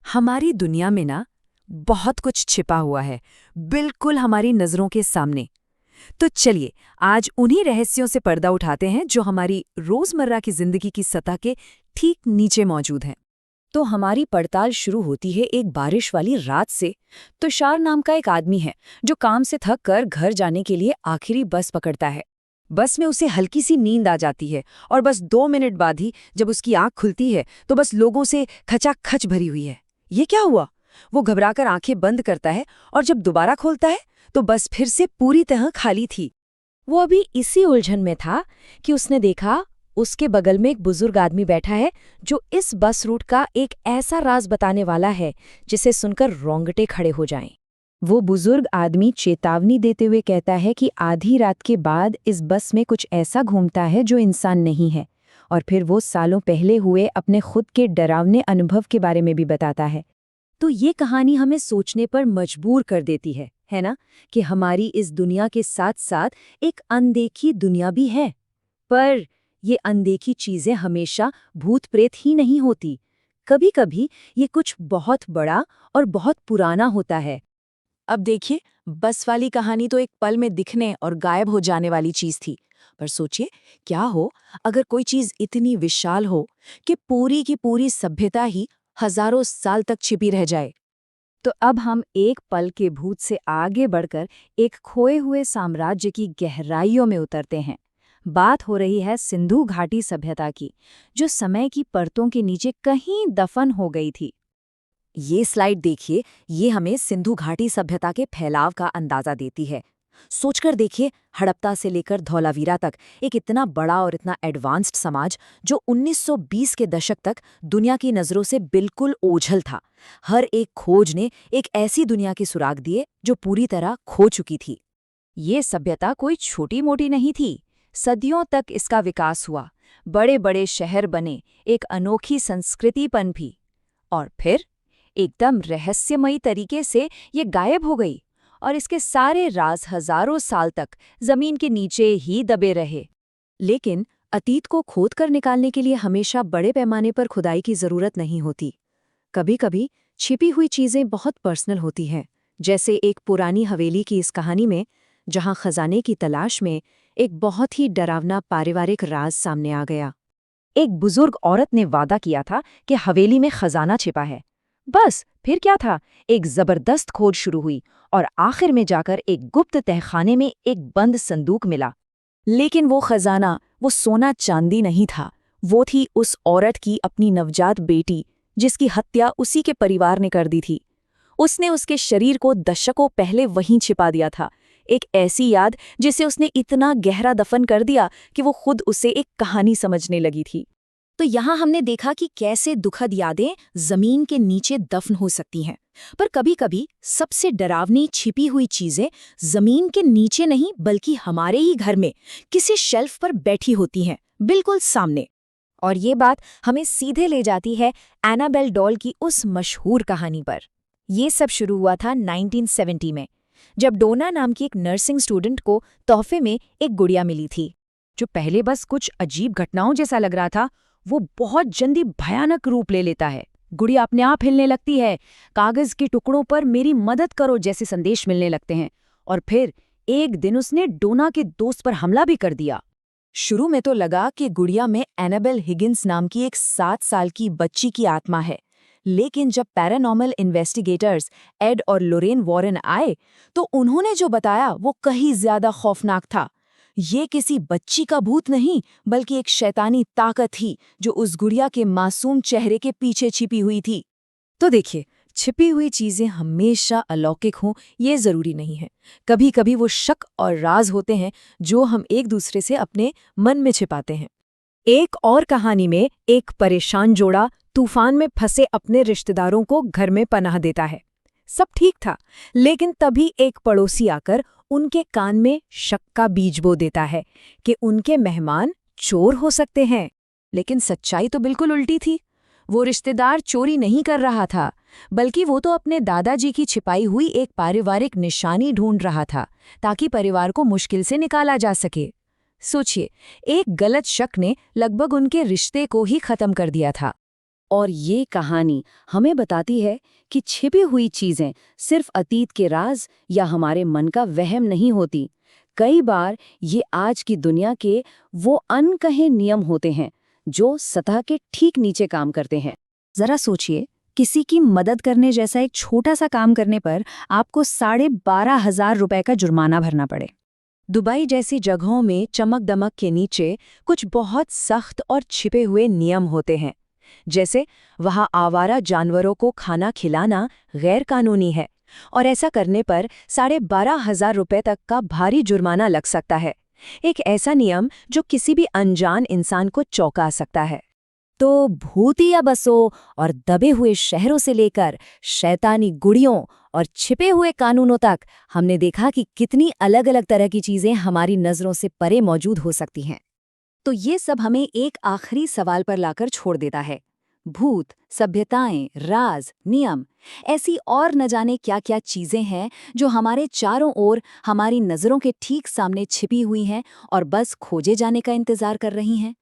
हमारी दुनिया में ना बहुत कुछ छिपा हुआ है, बिल्कुल हमारी नजरों के सामने। तो चलिए आज उन्हीं रहस्यों से पर्दा उठाते हैं जो हमारी रोजमर्रा की जिंदगी की सतह के ठीक नीचे मौजूद हैं। तो हमारी पड़ताल शुरू होती है एक बारिश वाली रात से। तुषार नाम का एक आदमी है जो काम से थक कर घर जाने के लिए आखिरी बस पकड़ता है। बस में उसे हल्की सी नींद आ जाती है और बस 2 मिनट बाद ही जब उसकी आंख खुलती है तो बस लोगों से खचाखच भरी हुई है। ये क्या हुआ? वो घबराकर आंखें बंद करता है और जब दोबारा खोलता है तो बस फिर से पूरी तरह खाली थी। वो अभी इसी उलझन में था कि उसने देखा उसके बगल में एक बुजुर्ग आदमी बैठा है जो इस बस रूट का एक ऐसा राज बताने वाला है जिसे सुनकर रोंगटे खड़े हो जाएं। वो बुजुर्ग आदमी चेतावनी देते हुए कहता है कि आधी रात के बाद इस बस में कुछ ऐसा घूमता है जो इंसान नहीं है, और फिर वो सालों पहले हुए अपने खुद के डरावने अनुभव के बारे में भी बताता है। तो ये कहानी हमें सोचने पर मजबूर कर देती है ना, कि हमारी इस दुनिया के साथ साथ एक अनदेखी दुनिया भी है। पर ये अनदेखी चीजें हमेशा भूत प्रेत ही नहीं होती। कभी कभी ये कुछ बहुत बड़ा और बहुत पुराना होता है। अब देखिए, बस वाली कहानी तो एक पल में दिखने और गायब हो जाने वाली चीज थी। पर सोचिए, क्या हो अगर कोई चीज इतनी विशाल हो कि पूरी की पूरी सभ्यता ही हजारों साल तक छिपी रह जाए। तो अब हम एक पल के भूत से आगे बढ़कर एक खोए हुए साम्राज्य की गहराइयों में उतरते हैं। बात हो रही है सिंधु घाटी सभ्यता की, जो समय की परतों के नीचे कहीं दफन हो गई थी। ये स्लाइड देखिए, ये हमें सिंधु घाटी सभ्यता के फैलाव का अंदाजा देती है। सोचकर देखिए, हड़प्पा से लेकर धौलावीरा तक एक इतना बड़ा और इतना एडवांस्ड समाज जो 1920 के दशक तक दुनिया की नज़रों से बिल्कुल ओझल था। हर एक खोज ने एक ऐसी दुनिया के सुराग दिए जो पूरी तरह खो चुकी थी। ये सभ्यता कोई छोटी मोटी नहीं थी। सदियों तक इसका विकास हुआ, बड़े बड़े शहर बने, एक अनोखी संस्कृति पनपी, और फिर एकदम रहस्यमयी तरीके से ये गायब हो गई, और इसके सारे राज हजारों साल तक जमीन के नीचे ही दबे रहे। लेकिन अतीत को खोद कर निकालने के लिए हमेशा बड़े पैमाने पर खुदाई की जरूरत नहीं होती। कभी कभी छिपी हुई चीजें बहुत पर्सनल होती हैं, जैसे एक पुरानी हवेली की इस कहानी में, जहां खजाने की तलाश में एक बहुत ही डरावना पारिवारिक राज सामने आ गया। एक बुजुर्ग औरत ने वादा किया था कि हवेली में खजाना छिपा है। बस फिर क्या था, एक जबरदस्त खोज शुरू हुई और आखिर में जाकर एक गुप्त तहखाने में एक बंद संदूक मिला। लेकिन वो खजाना, वो सोना चांदी नहीं था। वो थी उस औरत की अपनी नवजात बेटी, जिसकी हत्या उसी के परिवार ने कर दी थी। उसने उसके शरीर को दशकों पहले वहीं छिपा दिया था, एक ऐसी याद जिसे उसने इतना गहरा दफन कर दिया कि वो खुद उसे एक कहानी समझने लगी थी। तो यहाँ हमने देखा कि कैसे दुखद यादें जमीन के नीचे दफन हो सकती हैं, पर कभी-कभी सबसे डरावनी छिपी हुई चीजें जमीन के नीचे नहीं बल्कि हमारे ही घर में किसी शेल्फ पर बैठी होती हैं, बिल्कुल सामने। और ये बात हमें सीधे ले जाती है एनाबेल डॉल की उस मशहूर कहानी पर। ये सब शुरू हुआ था 1970 में, जब डोना नाम की एक नर्सिंग स्टूडेंट को तोहफे में एक गुड़िया मिली थी। जो पहले बस कुछ अजीब घटनाओं जैसा लग रहा था, वो बहुत जल्दी भयानक रूप ले लेता है। गुड़िया अपने आप हिलने लगती है, कागज के टुकड़ों पर मेरी मदद करो जैसे संदेश मिलने लगते हैं, और फिर एक दिन उसने डोना के दोस्त पर हमला भी कर दिया। शुरू में तो लगा कि गुड़िया में एनाबेल हिगिंस नाम की एक 7 साल की बच्ची की आत्मा है, लेकिन जब पैरानॉर्मल इन्वेस्टिगेटर्स एड और लोरेन वॉरेन आए तो उन्होंने जो बताया वो कहीं ज्यादा खौफनाक था। ये किसी बच्ची का भूत नहीं बल्कि एक शैतानी ताकत थी जो उस गुड़िया के मासूम चेहरे के पीछे छिपी हुई थी। तो देखिए, छिपी हुई चीजें हमेशा अलौकिक हों ये जरूरी नहीं है। कभी कभी वो शक और राज होते हैं जो हम एक दूसरे से अपने मन में छिपाते हैं। एक और कहानी में एक परेशान जोड़ा तूफान में फंसे अपने रिश्तेदारों को घर में पनाह देता है। सब ठीक था, लेकिन तभी एक पड़ोसी आकर उनके कान में शक का बीज बो देता है कि उनके मेहमान चोर हो सकते हैं। लेकिन सच्चाई तो बिल्कुल उल्टी थी। वो रिश्तेदार चोरी नहीं कर रहा था, बल्कि वो तो अपने दादाजी की छिपाई हुई एक पारिवारिक निशानी ढूंढ रहा था ताकि परिवार को मुश्किल से निकाला जा सके। सोचिए, एक गलत शक ने लगभग उनके रिश्ते को ही खत्म कर दिया था। और ये कहानी हमें बताती है कि छिपी हुई चीजें सिर्फ अतीत के राज या हमारे मन का वहम नहीं होती। कई बार ये आज की दुनिया के वो अनकहे नियम होते हैं जो सतह के ठीक नीचे काम करते हैं। जरा सोचिए, किसी की मदद करने जैसा एक छोटा सा काम करने पर आपको 12,500 रुपए का जुर्माना भरना पड़े। दुबई जैसी जगहों में चमक दमक के नीचे कुछ बहुत सख्त और छिपे हुए नियम होते हैं। जैसे वहां आवारा जानवरों को खाना खिलाना गैर कानूनी है और ऐसा करने पर 12,500 रुपए तक का भारी जुर्माना लग सकता है। एक ऐसा नियम जो किसी भी अनजान इंसान को चौंका सकता है। तो भूतिया बसों और दबे हुए शहरों से लेकर शैतानी गुड़ियों और छिपे हुए कानूनों तक हमने देखा कि कितनी अलग-अलग तरह की चीजें हमारी नजरों से परे मौजूद हो सकती हैं। तो ये सब हमें एक आखिरी सवाल पर लाकर छोड़ देता है। भूत, सभ्यताएं, राज, नियम, ऐसी और न जाने क्या-क्या चीजें हैं जो हमारे चारों ओर हमारी नजरों के ठीक सामने छिपी हुई हैं और बस खोजे जाने का इंतजार कर रही हैं।